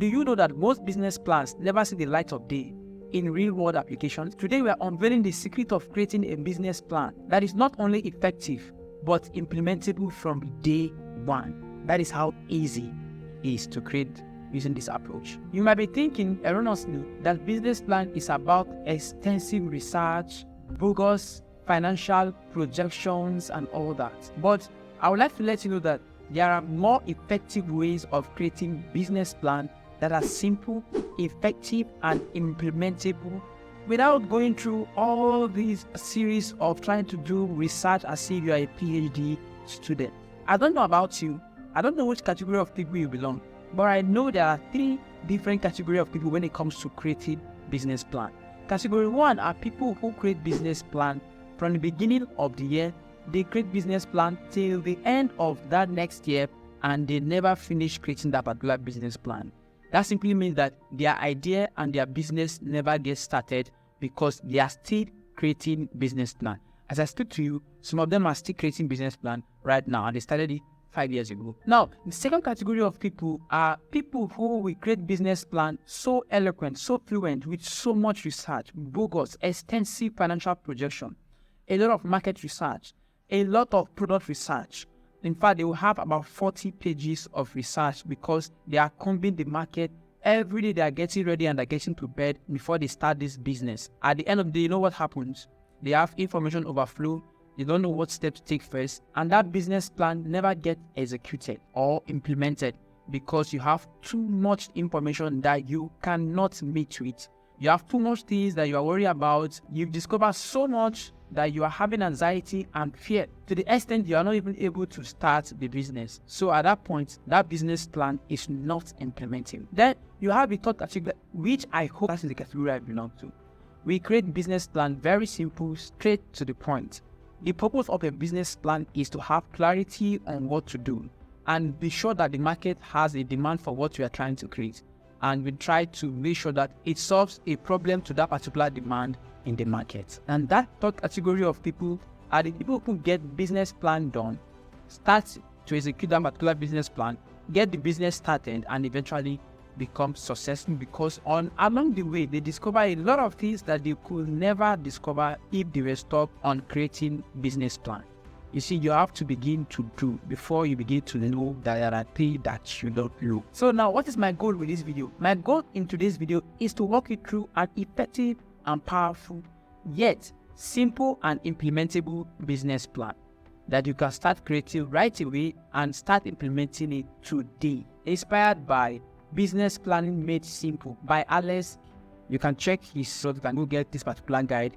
Do you know that most business plans never see the light of day in real-world applications? Today, we are unveiling the secret of creating a business plan that is not only effective, but implementable from day one. That is how easy it is to create using this approach. You might be thinking erroneously that business plan is about extensive research, bogus financial projections, and all that. But I would like to let you know that there are more effective ways of creating business plan that are simple, effective, and implementable without going through all these series of trying to do research as if you are a PhD student. I don't know about you. I don't know which category of people you belong, but I know there are 3 different categories of people when it comes to creating business plan. Category 1 are people who create business plan from the beginning of the year. They create business plan till the end of that next year, and they never finish creating that particular business plan. That simply means that their idea and their business never gets started because they are still creating business plan. As I speak to you, some of them are still creating business plan right now, and they started it 5 years ago. Now, the second category of people are people who will create business plan so eloquent, so fluent, with so much research, bogus, extensive financial projection, a lot of market research, a lot of product research. In fact, they will have about 40 pages of research because they are combing the market. Every day they are getting ready and they're getting to bed before they start this business. At the end of the day, you know what happens? They have information overflow. They don't know what step to take first. And that business plan never gets executed or implemented because you have too much information that you cannot meet with. You have too much things that you are worried about. You've discovered so much that you are having anxiety and fear to the extent you are not even able to start the business. So at that point, that business plan is not implementing. Then you have the third category, which I hope that is the category I belong to. We create business plan very simple, straight to the point. The purpose of a business plan is to have clarity on what to do and be sure that the market has a demand for what you are trying to create. And we try to make sure that it solves a problem to that particular demand in the market. And that third category of people are the people who get business plan done, start to execute that particular business plan, get the business started, and eventually become successful because along the way they discover a lot of things that they could never discover if they were stuck on creating business plan. You see, you have to begin to do before you begin to know that there are things that you don't know. So now, what is my goal with this video? My goal in today's video is to walk you through an effective and powerful, yet simple and implementable business plan that you can start creating right away and start implementing it today. Inspired by Business Planning Made Simple by Alex. You can check his, so you can go get this particular guide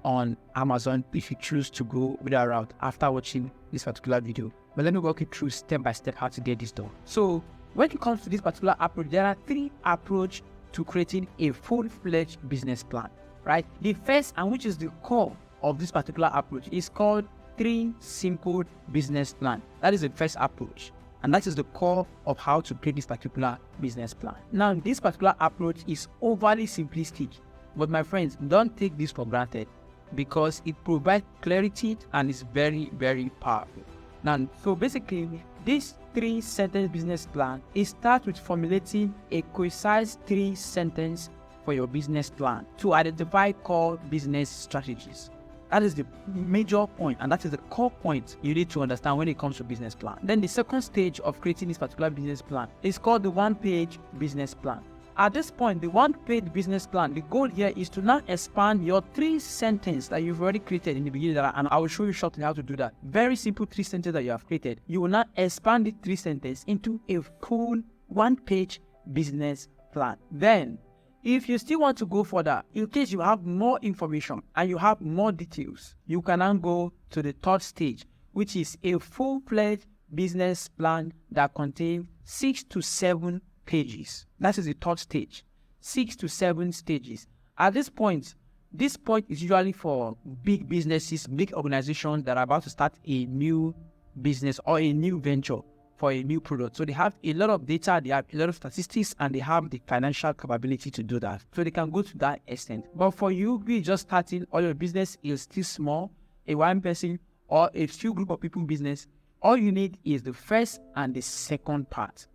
on Amazon if you choose to go with that route after watching this particular video. But let me walk you through step by step how to get this done. So when it comes to this particular approach, there are 3 approaches to creating a full-fledged business plan, right? The first, and which is the core of this particular approach, is called 3 simple business plan. That is the first approach. And that is the core of how to create this particular business plan. Now, this particular approach is overly simplistic, but my friends, don't take this for granted because it provides clarity and is very, very powerful. Now, so basically, this 3-sentence business plan, it starts with formulating a concise 3-sentence for your business plan to identify core business strategies. That is the major point, and that is the core point you need to understand when it comes to business plan. Then the second stage of creating this particular business plan is called the 1-page business plan. At this point, the 1-page business plan, the goal here is to now expand your 3-sentence that you've already created in the beginning, and I will show you shortly how to do that. Very simple 3-sentence that you have created. You will now expand the 3-sentence into a full 1-page business plan. Then, if you still want to go further, in case you have more information and you have more details, you can now go to the 3rd stage, which is a full-fledged business plan that contains 6 to 7 pages. That is the 3rd stage, 6 to 7 stages. At this point is usually for big businesses, big organizations that are about to start a new business or a new venture for a new product. So they have a lot of data, they have a lot of statistics, and they have the financial capability to do that. So they can go to that extent. But for you, be just starting, or your business is still small, a 1 person or a few group of people business, all you need is the first and the second part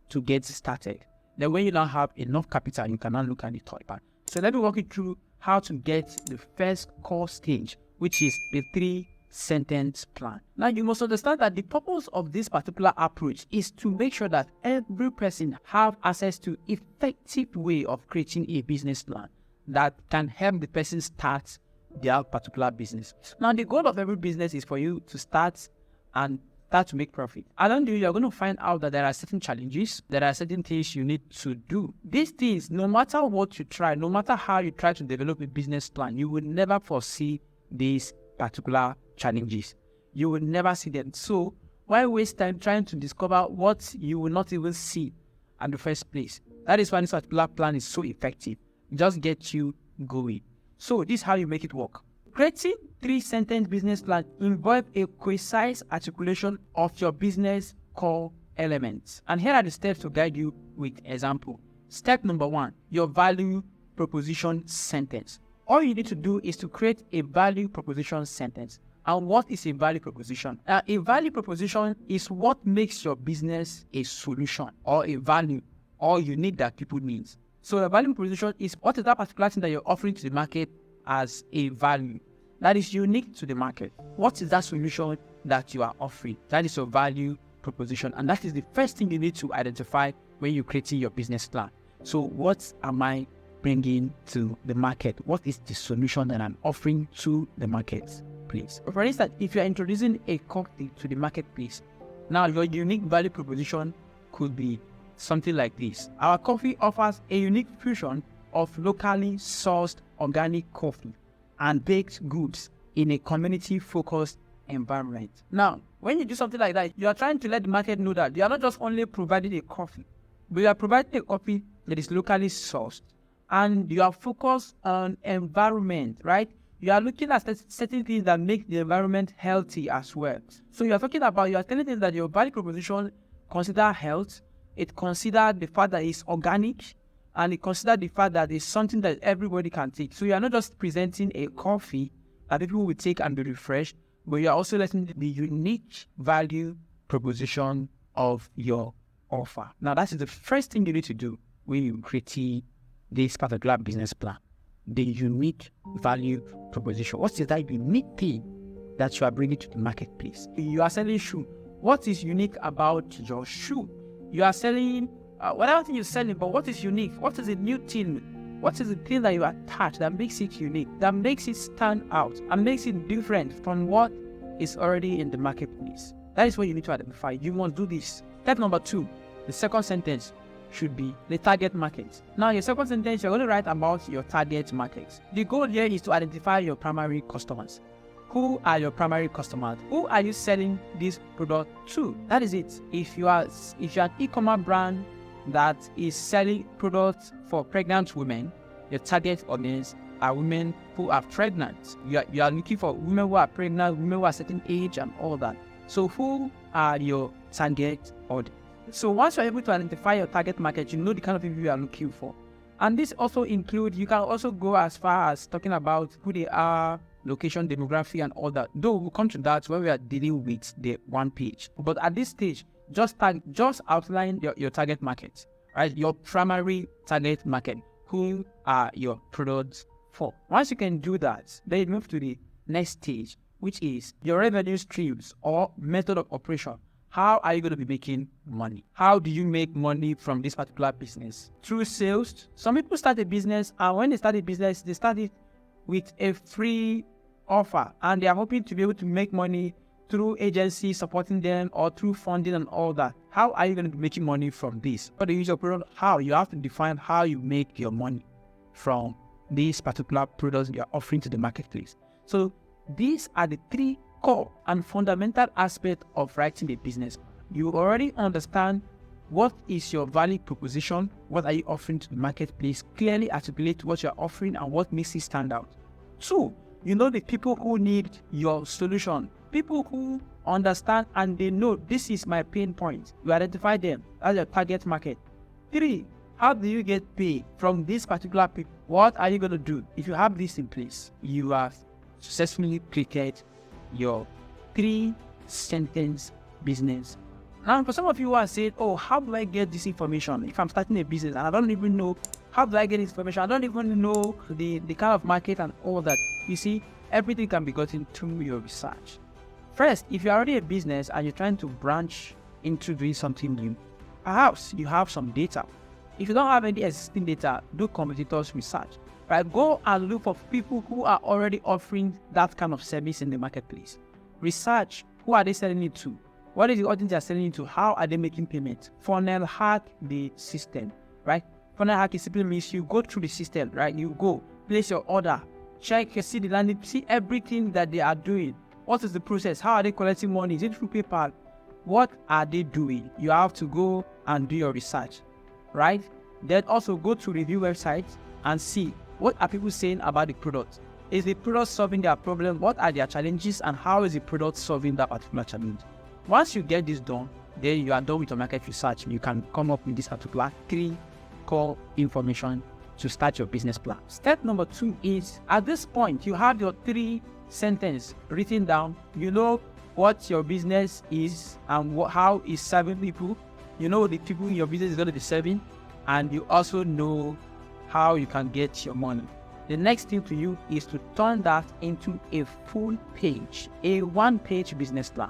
to get started. Then when you now have enough capital, you can now look at the third part. So let me walk you through how to get the first core stage, which is the 3-sentence plan. Now, you must understand that the purpose of this particular approach is to make sure that every person have access to effective way of creating a business plan that can help the person start their particular business. Now, the goal of every business is for you to start and start to make profit. Along the way, you're going to find out that there are certain challenges, there are certain things you need to do. These things, no matter what you try, no matter how you try to develop a business plan, you will never foresee these particular challenges. You will never see them. So why waste time trying to discover what you will not even see at the first place? That is why this particular plan is so effective. It just gets you going. So this is how you make it work. Creating 3-sentence business plan involves a precise articulation of your business core elements. And here are the steps to guide you with example. Step number 1, your value proposition sentence. All you need to do is to create a value proposition sentence. And what is a value proposition? A value proposition is what makes your business a solution or a value or unique that people need. So a value proposition is what is that particular thing that you're offering to the market as a value that is unique to the market. What is that solution that you are offering? That is your value proposition. And that is the first thing you need to identify when you're creating your business plan. So what am I bringing to the market? What is the solution that I'm offering to the marketplace? For instance, if you're introducing a coffee to the marketplace, now your unique value proposition could be something like this. Our coffee offers a unique fusion of locally sourced organic coffee and baked goods in a community-focused environment. Now, when you do something like that, you are trying to let the market know that you are not just only providing a coffee, but you are providing a coffee that is locally sourced, and you are focused on environment, right? You are looking at certain things that make the environment healthy as well. So you are telling them that your value proposition consider health, it consider the fact that it's organic, and it consider the fact that it's something that everybody can take. So you are not just presenting a coffee that people will take and be refreshed, but you are also letting the unique value proposition of your offer. Now, that is the first thing you need to do when you create this particular business plan. The unique value proposition. What is that unique thing that you are bringing to the marketplace? You are selling shoe. What is unique about your shoe? You are selling whatever thing you're selling, but what is unique? What is the new thing? What is the thing that you attach that makes it unique, that makes it stand out, and makes it different from what is already in the marketplace? That is what you need to identify. You must do this. Step number 2, the second sentence should be the target market. Now, your second sentence, you're going to write about your target market. The goal here is to identify your primary customers. Who are your primary customers? Who are you selling this product to? That is it. If you are an e-commerce brand that is selling products for pregnant women, your target audience are women who are pregnant. You are looking for women who are pregnant, women who are a certain age and all that. So who are your target audience? So once you're able to identify your target market, you know the kind of people you are looking for. And this also includes, you can also go as far as talking about who they are, location, demography, and all that. Though we'll come to that when we are dealing with the one page. But at this stage, just outline your target market, right? Your primary target market. Who are your products for? Once you can do that, then you move to the next stage, which is your revenue streams or method of operation. How are you going to be making money? How do you make money from this particular business? Through sales. Some people start a business, and when they start a business, they start it with a free offer, and they are hoping to be able to make money through agencies supporting them or through funding and all that. How are you going to be making money from this? What do you use your product? How? You have to define how you make your money from these particular products you are offering to the marketplace. So these are the 3 core and fundamental aspect of writing a business. You already understand what is your value proposition, what are you offering to the marketplace, clearly articulate what you're offering and what makes it stand out. 2, you know the people who need your solution, people who understand and they know this is my pain point. You identify them as your target market. 3, how do you get paid from this particular people? What are you going to do? If you have this in place, you have successfully created your 3-sentence business Now, for some of you who are saying, oh, how do I get this information? If I'm starting a business and I don't even know, how do I get this information? I don't even know the kind of market and all that. You see, everything can be gotten through your research. First, if you're already a business and you're trying to branch into doing something new, perhaps you have some data. If you don't have any existing data, do competitors research. Right? Go and look for people who are already offering that kind of service in the marketplace. Research, who are they selling it to? What is the audience they're selling it to? How are they making payment? Funnel hack the system, right? Funnel hack simply means you go through the system, right? You go, place your order, check, see the landing, see everything that they are doing. What is the process? How are they collecting money? Is it through PayPal? What are they doing? You have to go and do your research, right? Then also go to review websites and see what are people saying about the product. Is the product solving their problem? What are their challenges? And how is the product solving that particular challenge? Once you get this done, then you are done with your market research. You can come up with this particular 3 core information to start your business plan. Step number 2 is, at this point, you have your 3 sentences written down. You know what your business is and how it's serving people. You know the people your business is going to be serving, and you also know how you can get your money. The next thing to you is to turn that into a full page, a 1-page business plan.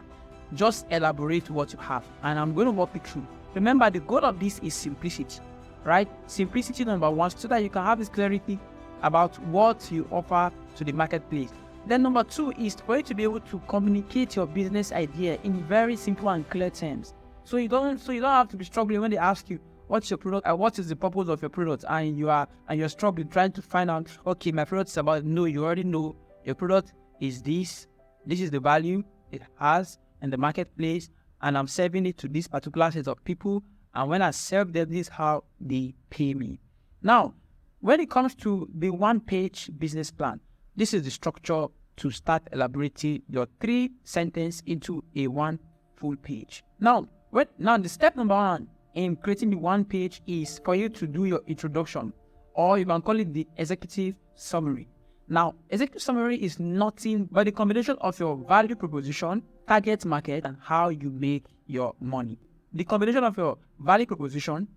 Just elaborate what you have, and I'm going to walk you through. Remember, the goal of this is simplicity, right? Simplicity number 1, so that you can have this clarity about what you offer to the marketplace. Then number 2 is for you to be able to communicate your business idea in very simple and clear terms. So you don't have to be struggling when they ask you what's your product and what is the purpose of your product, and you're struggling trying to find out, okay, my product is about, no, you already know your product is this is the value it has in the marketplace, and I'm serving it to this particular set of people, and when I serve them, this is how they pay me. Now, when it comes to the 1-page business plan, this is the structure to start elaborating your 3 sentences into a 1 full page. Now the step number 1 in creating the 1 page is for you to do your introduction, or you can call it the executive summary. Now, executive summary is nothing but the combination of your value proposition, target market, and how you make your money. The combination of your value proposition,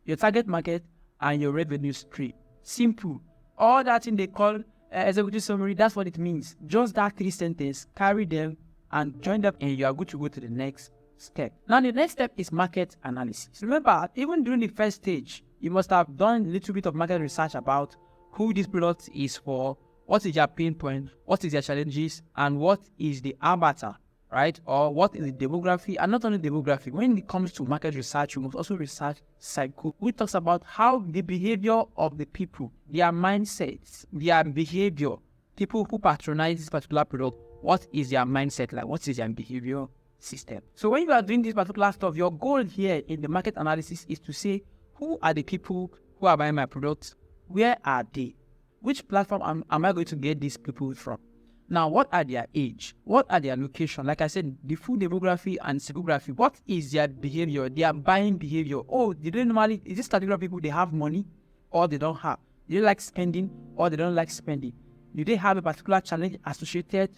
your target market, and your revenue stream. Simple. All that thing they call executive summary, that's what it means. Just that 3 sentences, carry them and join them, and you are good to go to the next step. Now, the next step is market analysis. Remember, even during the first stage, you must have done a little bit of market research about who this product is for, what is their pain point, what is their challenges, and what is the avatar, right? Or what is the demography, and not only demography. When it comes to market research, you must also research psycho, which talks about how the behavior of the people, their mindsets, their behavior, people who patronize this particular product, what is their mindset like, what is their behavior system. So when you are doing this particular stuff, your goal here in the market analysis is to say, who are the people who are buying my products? Where are they? Which platform am I going to get these people from? Now, what are their age? What are their location? Like I said, the full demography and psychography. What is their behavior, their buying behavior? Oh, is this particular people, they have money or they don't have? Do they like spending or they don't like spending? Do they have a particular challenge associated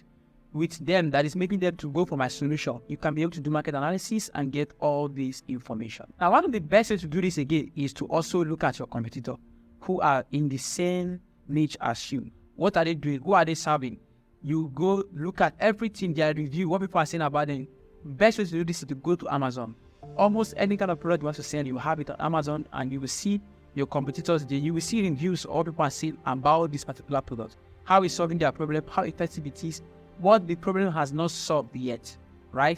with them that is making them to go for my solution? You can be able to do market analysis and get all this information. Now, one of the best ways to do this again is to also look at your competitor who are in the same niche as you. What are they doing? Who are they serving? You go look at everything, their review, what people are saying about them. Best way to do this is to go to Amazon. Almost any kind of product you want to sell, you will have it on Amazon, and you will see your competitors there. You will see reviews, all people are saying about this particular product, how it's solving their problem, how effective it is, what the problem has not solved yet, right?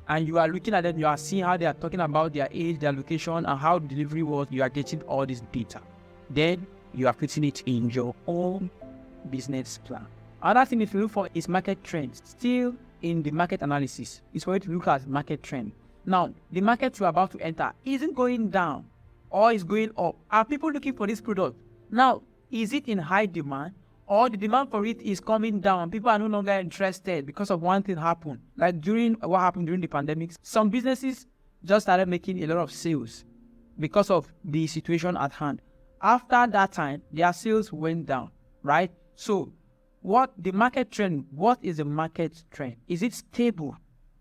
And you are looking at them, you are seeing how they are talking about their age, their location, and how the delivery was. You are getting all this data. Then you are putting it in your own business plan. Another thing if you look for is market trends. Still in the market analysis, it's for you to look at market trend. Now, the market you are about to enter isn't going down or is going up. Are people looking for this product? Now, is it in high demand, or the demand for it is coming down? People are no longer interested because of one thing happened. Like what happened during the pandemic, some businesses just started making a lot of sales because of the situation at hand. After that time, their sales went down, right? So what is the market trend? Is it stable?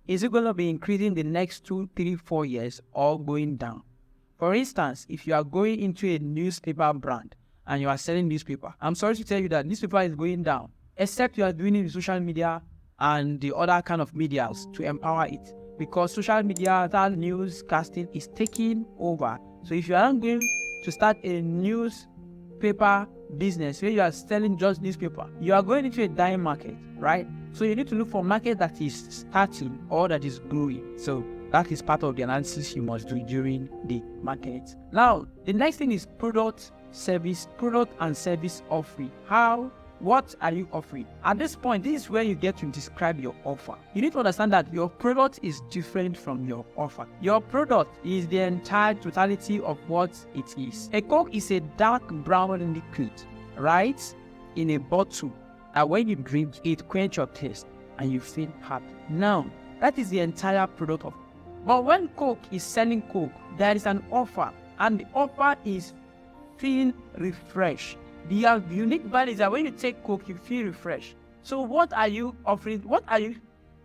Is it going to be increasing the next 2, 3, 4 years or going down? For instance, if you are going into a newspaper brand and you are selling newspaper, I'm sorry to tell you that newspaper is going down, except you are doing it with social media and the other kind of medias to empower it. Because social media, that newscasting is taking over. So if you are not going to start a newspaper business where you are selling just newspaper, you are going into a dying market, right? So you need to look for a market that is starting or that is growing. So that is part of the analysis you must do during the market. Now, the next thing is product and service offering. What are you offering? At this point, this is where you get to describe your offer. You need to understand that your product is different from your offer. Your product is the entire totality of what it is. A Coke is a dark brown liquid, right, in a bottle. And when you drink it, quench your thirst and you feel happy. Now, that is the entire product of it. But when Coke is selling Coke, there is an offer, and the offer is feeling refreshed. The unique value is that when you take Coke, you feel refreshed. So what are you offering? What are you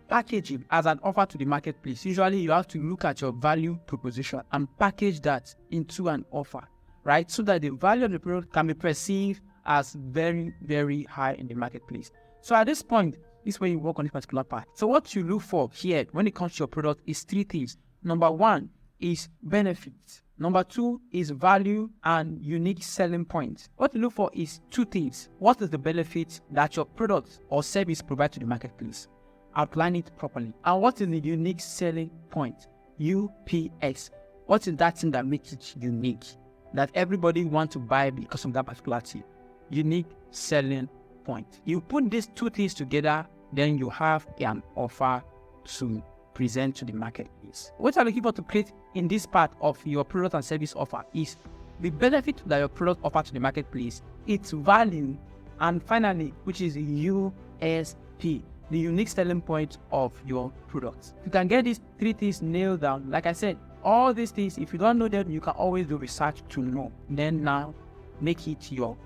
packaging as an offer to the marketplace? Usually you have to look at your value proposition and package that into an offer, right? So that the value of the product can be perceived as very, very high in the marketplace. So at this point, this is where you work on this particular part. So what you look for here when it comes to your product is 3 things. Number 1 is benefits. Number 2 is value and unique selling points. What you look for is 2 things. What is the benefit that your product or service provides to the marketplace? Outline it properly. And what is the unique selling point? UPS. What is that thing that makes it unique? That everybody wants to buy because of that particular thing? Unique selling point. You put these 2 things together, then you have an offer to present to the marketplace. What I'm looking for to create in this part of your product and service offer is the benefit that your product offers to the marketplace, its value, and finally, which is USP, the unique selling point of your product. You can get these 3 things nailed down. Like I said, all these things, if you don't know them, you can always do research to know. Then now, make it your own.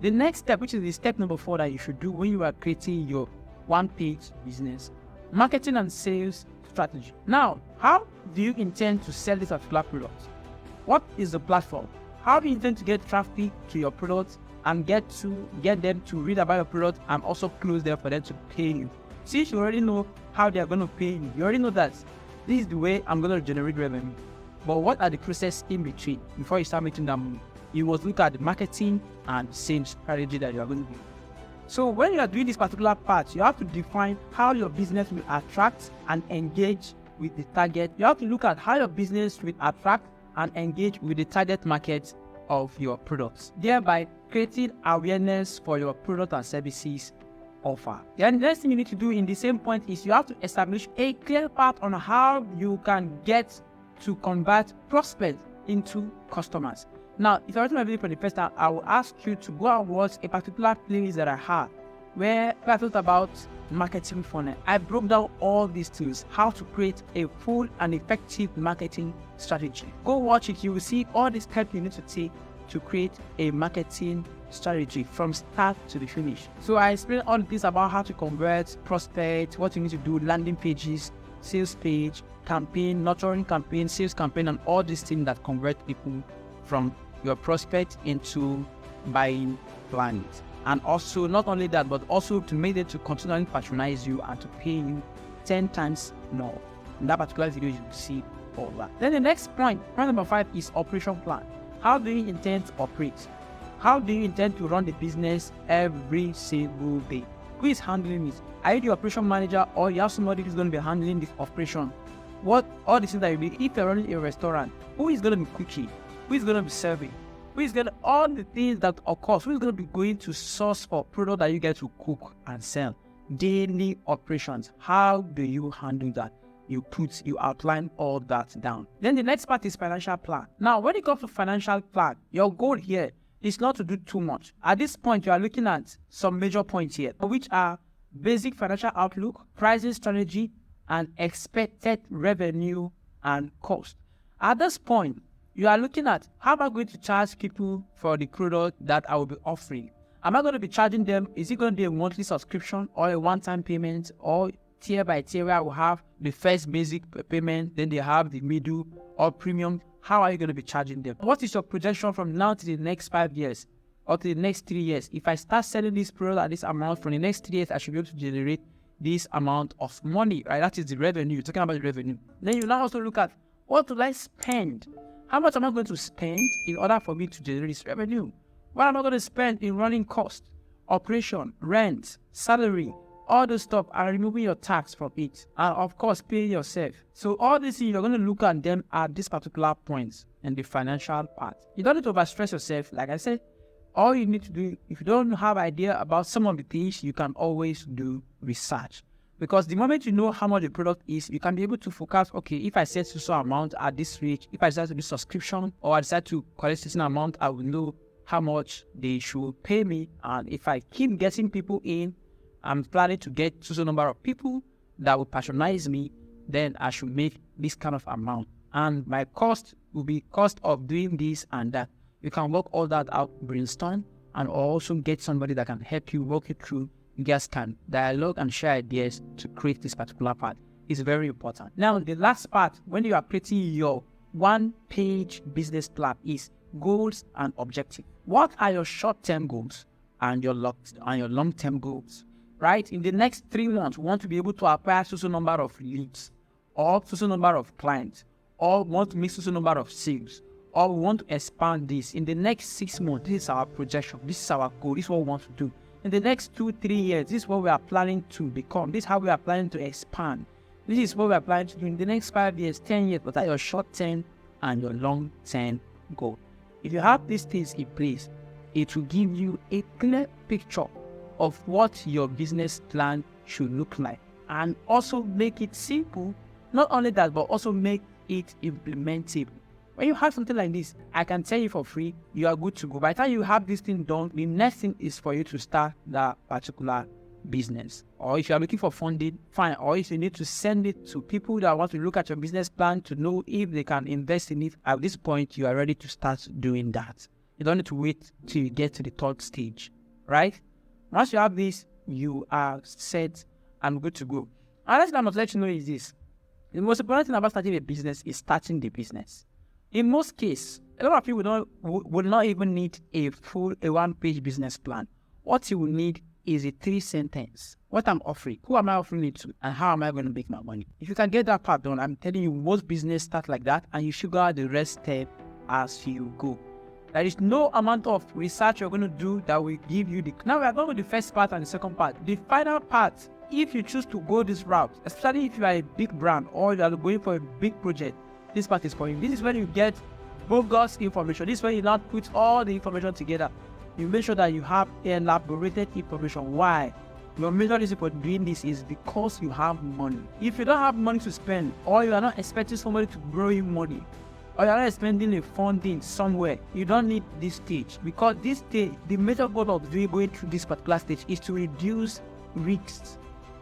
The next step, which is the step number 4 that you should do when you are creating your one-page business, marketing and sales strategy. Now, how do you intend to sell this particular product? What is the platform? How do you intend to get traffic to your product and get them to read about your product and also close them for them to pay you? Since you already know how they are going to pay you, you already know that this is the way I'm going to generate revenue. But what are the processes in between before you start making that money? You must look at the marketing and sales strategy that you are going to do. So when you are doing this particular part, you have to define how your business will attract and engage with the target. You have to look at how your business will attract and engage with the target market of your products, thereby creating awareness for your product and services offer. The next thing you need to do in the same point is you have to establish a clear path on how you can get to convert prospects into customers. Now, if you're watching my video for the first time, I will ask you to go and watch a particular playlist that I have where I talked about marketing funnel. I broke down all these tools, how to create a full and effective marketing strategy. Go watch it. You will see all the steps you need to take to create a marketing strategy from start to the finish. So I explained all this about how to convert prospects, what you need to do, landing pages, sales page, campaign, nurturing campaign, sales campaign, and all these things that convert people from your prospect into buying clients. And also, not only that, but also to make them to continually patronize you and to pay you 10 times more. In that particular video, you will see all that. Then the next point number 5 is operation plan. How do you intend to operate? How do you intend to run the business every single day? Who is handling it? Are you the operation manager, or you have somebody who's going to be handling this operation? What all the things that you be? If you're running a restaurant, who is going to be cooking? Who is going to be serving? Who is going to all the things that occur? Who is going to be going to source for product that you get to cook and sell? Daily operations. How do you handle that? You outline all that down. Then the next part is financial plan. Now, when it comes to financial plan, your goal here is not to do too much. At this point, you are looking at some major points here, which are basic financial outlook, pricing strategy, and expected revenue and cost. At this point, you are looking at how am I going to charge people for the product that I will be offering? Am I going to be charging them? Is it going to be a monthly subscription or a one-time payment or tier by tier where I will have the first basic payment, then they have the middle or premium. How are you going to be charging them? What is your projection from now to the next 5 years or to the next 3 years? If I start selling this product at this amount, from the next 3 years, I should be able to generate this amount of money, right? That is the revenue. You're talking about the revenue. Then you now also look at, what do I spend? How much am I going to spend in order for me to generate this revenue? What am I going to spend in running costs, operation, rent, salary, all those stuff, and removing your tax from it, and of course paying yourself. So all these things, you're going to look at them at this particular point in the financial part. You don't need to overstress yourself. Like I said, all you need to do, if you don't have idea about some of the things, you can always do research. Because the moment you know how much the product is, you can be able to focus, okay, if I set some amount at this rate, if I decide to do subscription, or I decide to collect a certain amount, I will know how much they should pay me. And if I keep getting people in, I'm planning to get a number of people that will patronize me, then I should make this kind of amount. And my cost will be cost of doing this and that. You can work all that out, brainstorm, and also get somebody that can help you work it through. You guys can dialogue and share ideas to create this particular part. It's very important. Now, the last part, when you are creating your one-page business plan, is goals and objectives. What are your short-term goals and your long-term goals? Right? In the next 3 months, we want to be able to acquire a number of leads, or a number of clients, or want to make a number of sales, or we want to expand this. In the next 6 months, this is our projection. This is our goal. This is what we want to do. In the next 2-3 years, this is what we are planning to become. This is how we are planning to expand. This is what we are planning to do in the next 5 years, 10 years. What are your short-term and your long-term goal? If you have these things in place, it will give you a clear picture of what your business plan should look like, and also make it simple. Not only that, but also make it implementable. When you have something like this, I can tell you for free, you are good to go. By the time you have this thing done, the next thing is for you to start that particular business. Or if you are looking for funding, fine. Or if you need to send it to people that want to look at your business plan to know if they can invest in it, at this point, you are ready to start doing that. You don't need to wait till you get to the third stage, right? Once you have this, you are set and good to go. Another thing I must let you know is this. The most important thing about starting a business is starting the business. In most cases, a lot of people would not even need a one-page business plan. What you will need is a 3-sentence. What I'm offering, who am I offering it to, and how am I going to make my money? If you can get that part done, I'm telling you, most business start like that, and you figure out the rest step as you go. There is no amount of research you're going to do that will give you the... Now we are going with the first part and the second part. The final part, if you choose to go this route, especially if you are a big brand or you are going for a big project, this part is for you. This is when you get bogus information. This is when you now put all the information together. You make sure that you have elaborated information. Why? Your major reason for doing this is because you have money. If you don't have money to spend, or you are not expecting somebody to borrow you money, or you are not spending a funding somewhere, you don't need this stage. Because this stage, the major goal of going through this particular stage is to reduce risks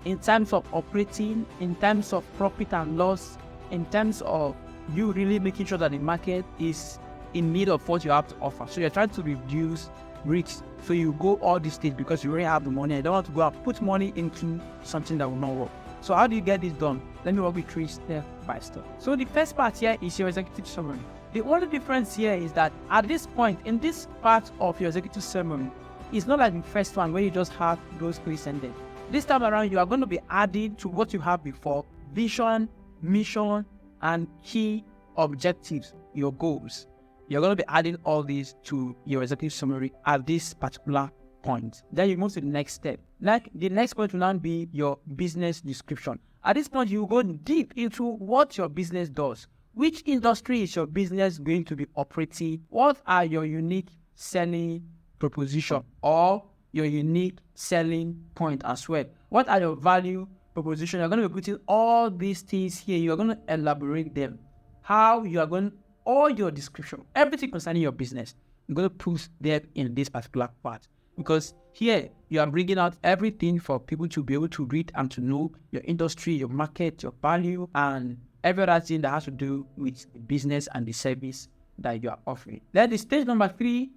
in terms of operating, in terms of profit and loss, in terms of you really making sure that the market is in need of what you have to offer. So you're trying to reduce risks. So you go all this stage because you already have the money. I don't want to go and put money into something that will not work. So how do you get this done? Let me walk you through step by step. So the first part here is your executive summary. The only difference here is that at this point, in this part of your executive summary, it's not like the first one where you just have those 3 sentences. This time around, you are going to be adding to what you have before: vision, mission, and key objectives, your goals. You're going to be adding all these to your executive summary at this particular point. Then you move to the next step. Like the next point will now be your business description. At this point, you go deep into what your business does. Which industry is your business going to be operating? What are your unique selling proposition or your unique selling point as well? What are your value proposition? You're going to be putting all these things here. You're going to elaborate them. How you are going, all your description, everything concerning your business, you're going to put them in this particular part. Because here, you are bringing out everything for people to be able to read and to know your industry, your market, your value, and every other thing that has to do with the business and the service that you are offering. Then the stage number 3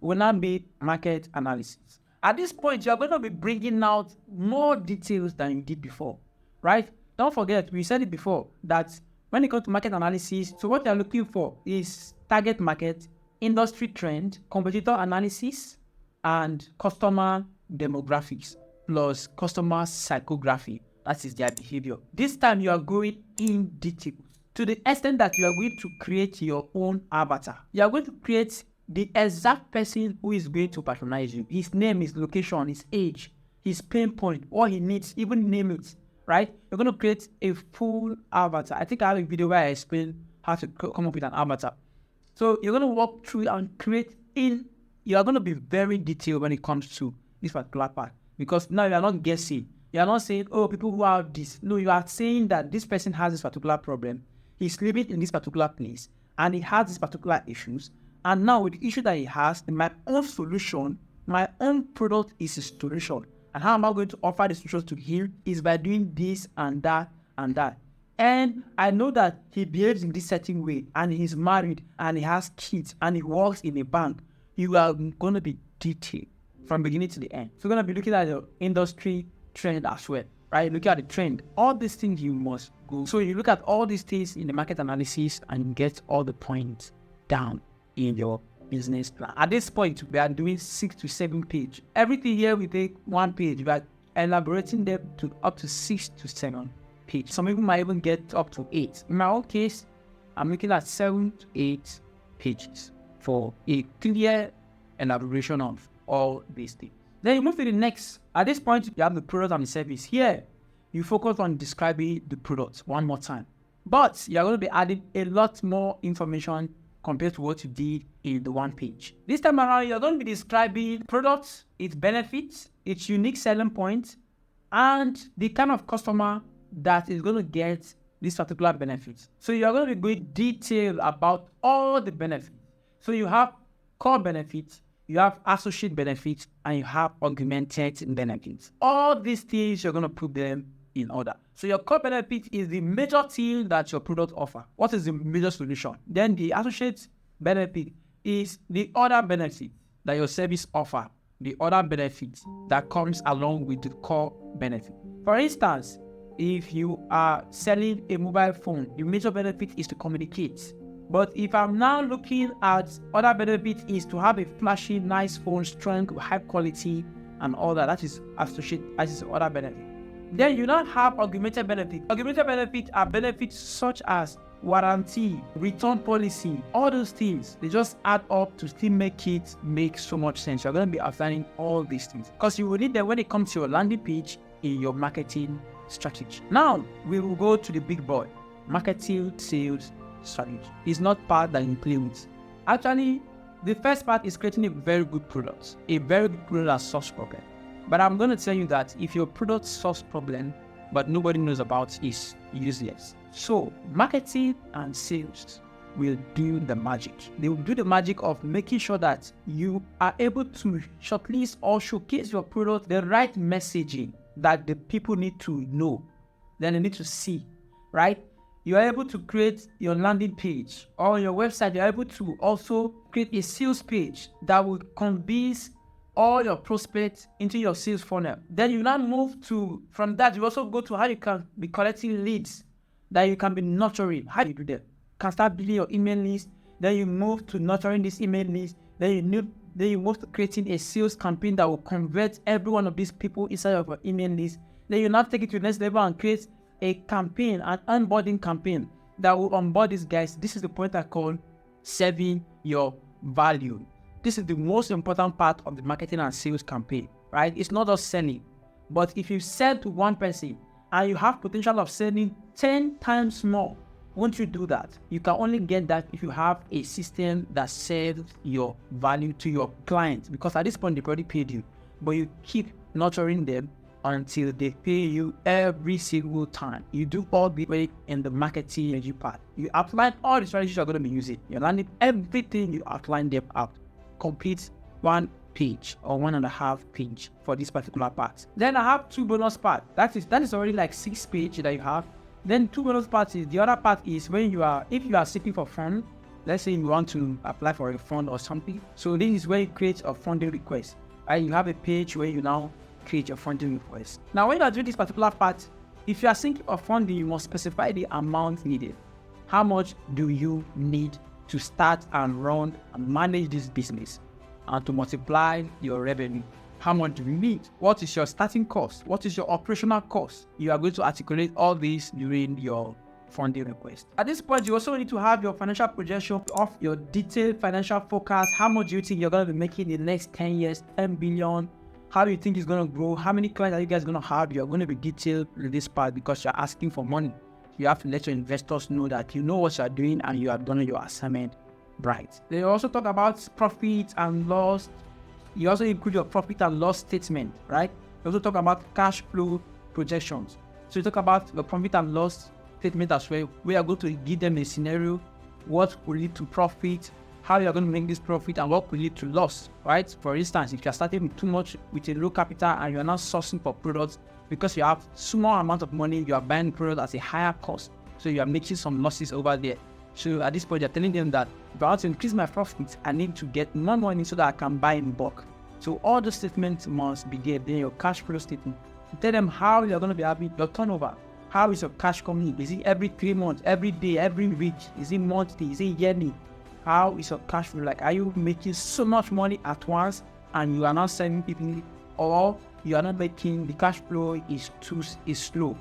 will now be market analysis. At this point, you are going to be bringing out more details than you did before. right? Don't forget, we said it before, that when it comes to market analysis, so what you're looking for is target market, industry trend, competitor analysis, and customer demographics, plus customer psychography. That is their behavior. This time you are going in detail to the extent that you are going to create your own avatar. You are going to create the exact person who is going to patronize you. His name, his location, his age, his pain point, what he needs, even name it, right? You're going to create a full avatar. I think I have a video where I explain how to come up with an avatar. So you're going to walk through and create you are going to be very detailed when it comes to this particular part, because now you are not guessing. You are not saying, oh, people who have this. No, you are saying that this person has this particular problem. He's living in this particular place and he has these particular issues. And now with the issue that he has, my own solution, my own product is a solution. And how am I going to offer the solution to him is by doing this and that and that. And I know that he behaves in this certain way, and he's married and he has kids and he works in a bank. You are going to be detailed from beginning to the end. So you're going to be looking at the industry trend as well, right? Looking at the trend. All these things you must go. So you look at all these things in the market analysis and get all the points down in your business plan. At this point, we are doing 6 to 7 pages. Everything here we take 1 page. We are elaborating them to up to 6 to 7 pages. Some people might even get up to 8. In my own case, I'm looking at 7 to 8 pages for a clear elaboration of all these things. Then you move to the next. At this point, you have the product and the service. Here, you focus on describing the product one more time. But you're going to be adding a lot more information compared to what you did in the 1 page. This time around, you're going to be describing products, its benefits, its unique selling points, and the kind of customer that is going to get this particular benefit. So you're going to be going detail about all the benefits. So you have core benefits, you have associate benefits, and you have augmented benefits. All these things, you're going to put them in order. So your core benefit is the major thing that your product offer. What is the major solution? Then the associate benefit is the other benefit that your service offer, the other benefit that comes along with the core benefit. For instance, if you are selling a mobile phone, the major benefit is to communicate. But if I'm now looking at other benefit is to have a flashy, nice phone, strong, high quality, and all that. That is associate as other benefit. Then you now have augmented benefit. Augmented benefit are benefits such as warranty, return policy, all those things. They just add up to still make it make so much sense. You're going to be outlining all these things because you will need them when it comes to your landing page in your marketing strategy. Now we will go to the big boy, marketing sales strategy. It's not part that you play with. Actually, the first part is creating a very good product. A very good product that solves problem. But I'm going to tell you that if your product solves problem, but nobody knows about it, is useless. So marketing and sales will do the magic. They will do the magic of making sure that you are able to shortlist or showcase your product, the right messaging that the people need to know, then they need to see, right? You are able to create your landing page or on your website. You're able to also create a sales page that will convince all your prospects into your sales funnel. Then you now move to, from that, you also go to how you can be collecting leads that you can be nurturing. How do you do that? You can start building your email list. Then you move to nurturing this email list. Then you move to creating a sales campaign that will convert every one of these people inside of your email list. Then you now take it to the next level and create a campaign, an onboarding campaign that will onboard these guys. This is the point I call serving your value. This is the most important part of the marketing and sales campaign, right? It's not just selling, but if you sell to one person and you have potential of selling 10 times more, once you do that, you can only get that if you have a system that serves your value to your client, because at this point they've already paid you, but you keep nurturing them until they pay you every single time. You do all the way in the marketing part. You outline all the strategies you're going to be using. You're landing everything you outline them out. Complete 1 page or 1.5 page for this particular part. Then I have 2 bonus parts. That is already like 6 pages that you have. Then 2 bonus parts is the other part is when if you are seeking for fund. Let's say you want to apply for a fund or something. So this is where you create a funding request. Right? You have a page where you now create your funding request. Now when you are doing this particular part, If you are thinking of funding, you must specify the amount needed. How much do you need to start and run and manage this business and to multiply your revenue? How much do you need? What is your starting cost? What is your operational cost? You are going to articulate all this during your funding request. At this point, you also need to have your financial projection of your detailed financial forecast. How much do you think you're going to be making in the next 10 years, 10 billion? How do you think it's going to grow? How many clients are you guys going to have? You're going to be detailed in this part because you're asking for money. You have to let your investors know that you know what you're doing and you have done your assignment right. They also talk about profit and loss. You also include your profit and loss statement, right? You also talk about cash flow projections. So you talk about the profit and loss statement as well. We are going to give them a scenario, what will lead to profit, how you are going to make this profit, and what will lead to loss, right? For instance, if you are starting with too much with a low capital and you are not sourcing for products because you have small amount of money, you are buying products at a higher cost, so you are making some losses over there. So at this point, you're telling them that if I want to increase my profits, I need to get more money so that I can buy in bulk. So all the statements must be there. Then your cash flow statement. Tell them how you're going to be having your turnover. How is your cash coming in? Is it every 3 months, every day, every week? Is it monthly? Is it yearly? How is your cash flow like? Are you making so much money at once and you are not sending people, or you are not making the cash flow is slow?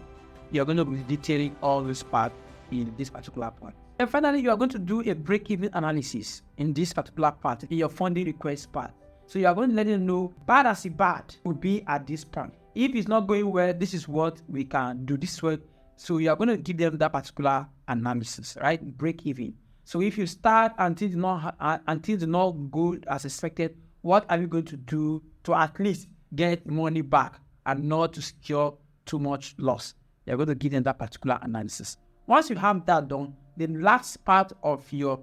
You're going to be detailing all this part in this particular part. And finally, you are going to do a break-even analysis in this particular part, in your funding request part. So you are going to let them know bad as a bad would be at this point. If it's not going well, this is what we can do this way. So you are going to give them that particular analysis, right? Break even. So if you start until it's not good as expected, what are you going to do to at least get money back and not to secure too much loss? You're going to give them that particular analysis. Once you have that done, the last part of your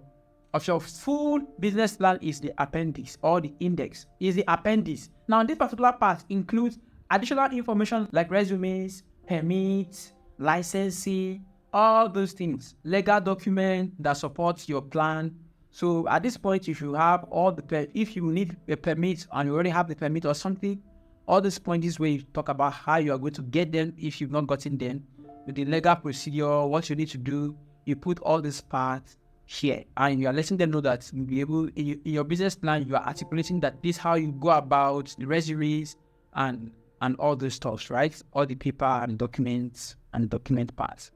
full business plan is the appendix or the index. Is the appendix. Now, this particular part includes additional information like resumes, permits, licensing, all those things, legal document that supports your plan. So at this point, if you have if you need a permit and you already have the permit or something, all these points is where you talk about how you are going to get them if you've not gotten them, with the legal procedure, what you need to do. You put all these parts here and you are letting them know that you'll be able, in your business plan, you are articulating that this is how you go about the resumes and all those stuff, right? All the paper and documents and document parts.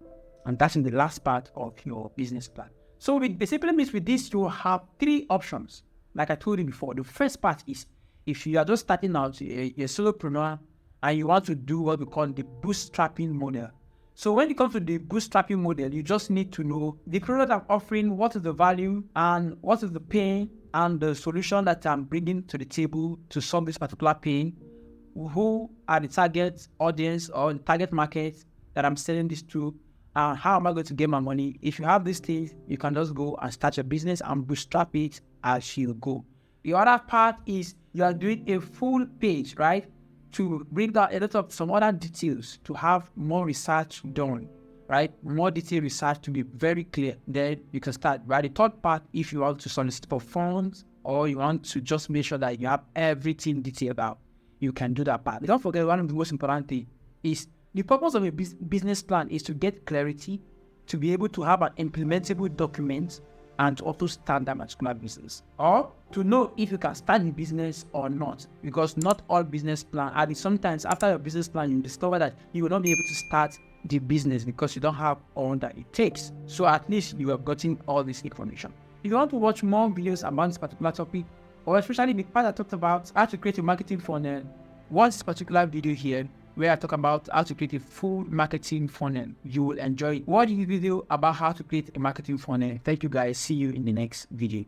And that's in the last part of your business plan. So basically means with this, you have 3 options. Like I told you before, the first part is if you are just starting out, a solopreneur, and you want to do what we call the bootstrapping model. So when it comes to the bootstrapping model, you just need to know the product I'm offering, what is the value, and what is the pain, and the solution that I'm bringing to the table to solve this particular pain. Who are the target audience or the target market that I'm selling this to? How am I going to get my money? If you have these things, you can just go and start your business and bootstrap it as you go. The other part is you are doing a full page, right? To bring down a lot of some other details, to have more research done, right? More detailed research to be very clear. Then you can start. Right? The third part, if you want to solicit for funds or you want to just make sure that you have everything detailed out, you can do that part. Don't forget, one of the most important things is the purpose of a business plan is to get clarity, to be able to have an implementable document, and to also start that particular business, or to know if you can start the business or not. Because not all business plan, and sometimes after your business plan, you discover that you will not be able to start the business because you don't have all that it takes. So at least you have gotten all this information. If you want to watch more videos about this particular topic, or especially the part I talked about how to create a marketing funnel, watch this particular video here where I talk about how to create a full marketing funnel. You will enjoy it. Watch the video about how to create a marketing funnel. Thank you guys. See you in the next video.